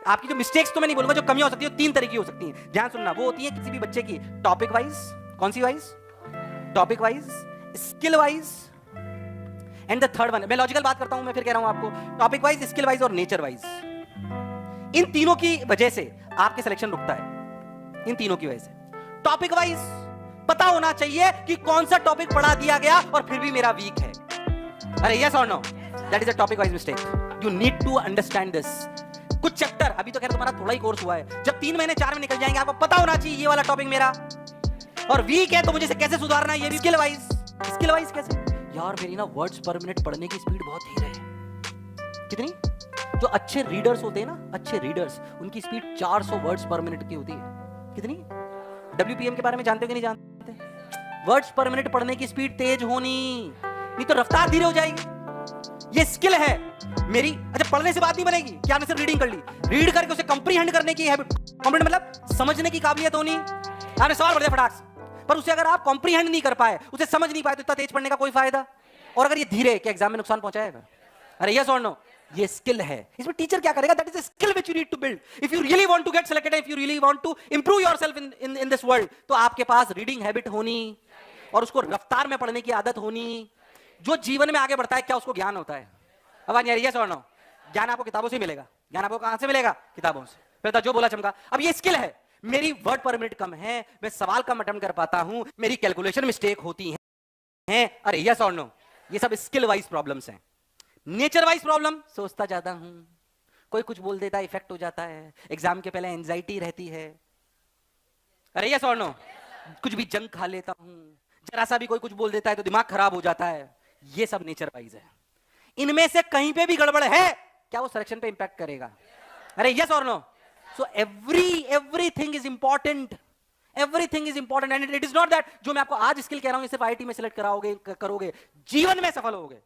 आपकी जो मिस्टेक्स तो मैं नहीं बोलूंगा, जो कमियां हो सकती है तीन तरह की हो सकती हैं, ध्यान सुनना। वो होती है किसी भी बच्चे की टॉपिक वाइज, कौन सी wise? Topic wise, skill wise, and the third one, मैं लॉजिकल बात करता हूं, मैं फिर कह रहा हूं आपको, टॉपिक वाइज, स्किल वाइज और नेचर वाइज। इन तीनों की वजह से आपके सिलेक्शन रुकता है, इन तीनों की वजह से। टॉपिक वाइज पता होना चाहिए कि कौन सा टॉपिक पढ़ा दिया गया और फिर भी मेरा वीक है। अरे यस और no, that is a topic wise mistake. You need to understand this. कुछ चैप्टर, अभी तो खैर तुम्हारा थोड़ा ही कोर्स हुआ है, जब 3 महीने 4 महीने निकल जाएंगे, आपको पता होना चाहिए ये वाला टॉपिक मेरा और वीक है, तो मुझे कैसे सुधारना है, ये भी स्किल वाइज। स्किल वाइज कैसे? यार मेरी ना वर्ड्स पर मिनट पढ़ने की स्पीड बहुत धीरे है। कितनी? जो अच्छे रीडर्स होते हैं ना, अच्छे रीडर्स, उनकी स्पीड 400 वर्ड्स पर मिनट की होती है। कितनी? WPM के बारे में जानते हो कि नहीं जानते? वर्ड्स पर मिनट पढ़ने की स्पीड तेज होनी, नहीं तो रफ्तार धीरे हो जाएगी। ये स्किल है मेरी। अच्छा, पढ़ने से बात नहीं बनेगी, क्या आपने सिर्फ रीडिंग कर ली? रीड करके उसे कंप्रीहेंड करने की हैबिट, कंप्रीहेंड मतलब समझने की काबिलियत होनी। आपने सवाल पढ़ दिया फटाक से, पर उसे अगर आप कंप्रीहेंड नहीं कर पाए, उसे समझ नहीं पाए, तो इतना तेज पढ़ने का कोई फायदा? और अगर ये धीरे, क्या एग्जाम में नुकसान पहुंचाएगा? अरे यस और नो, ये स्किल है। इसमें टीचर क्या करेगा? That is a skill which you need to build if you really want to get selected, if you really want to improve yourself in this world. तो आपके पास रीडिंग हैबिट होनी और उसको रफ्तार में पढ़ने की आदत होनी। जो जीवन में आगे बढ़ता है, क्या उसको ज्ञान होता है? अब यस और नो, ज्ञान आपको किताबों से मिलेगा। ज्ञान आपको कहां से मिलेगा? किताबों से। फिर जो बोला चमका। अब ये स्किल है, मेरी वर्ड पर मिनट कम है, मैं सवाल कम अटेम्प्ट कर पाता हूं, मेरी कैलकुलेशन मिस्टेक होती है। अरे यस और नो, ये सब स्किल वाइज प्रॉब्लम्स हैं। नेचर वाइज प्रॉब्लम, सोचता ज्यादा हूं, कोई कुछ बोल देता है, इफेक्ट हो जाता है, एग्जाम के पहले एंजाइटी रहती है। अरे यस और नो, कुछ भी जंक खा लेता हूं, जरा सा भी कोई कुछ बोल देता है तो दिमाग खराब हो जाता है। ये सब नेचर वाइज है। इनमें से कहीं पे भी गड़बड़ है, क्या वो सिलेक्शन पे इंपैक्ट करेगा? अरे यस और no. So everything is important, everything is important, and it is not that जो मैं आपको आज स्किल कह रहा हूं सिर्फ IIT में सिलेक्ट कराओगे, करोगे, जीवन में सफल होगे।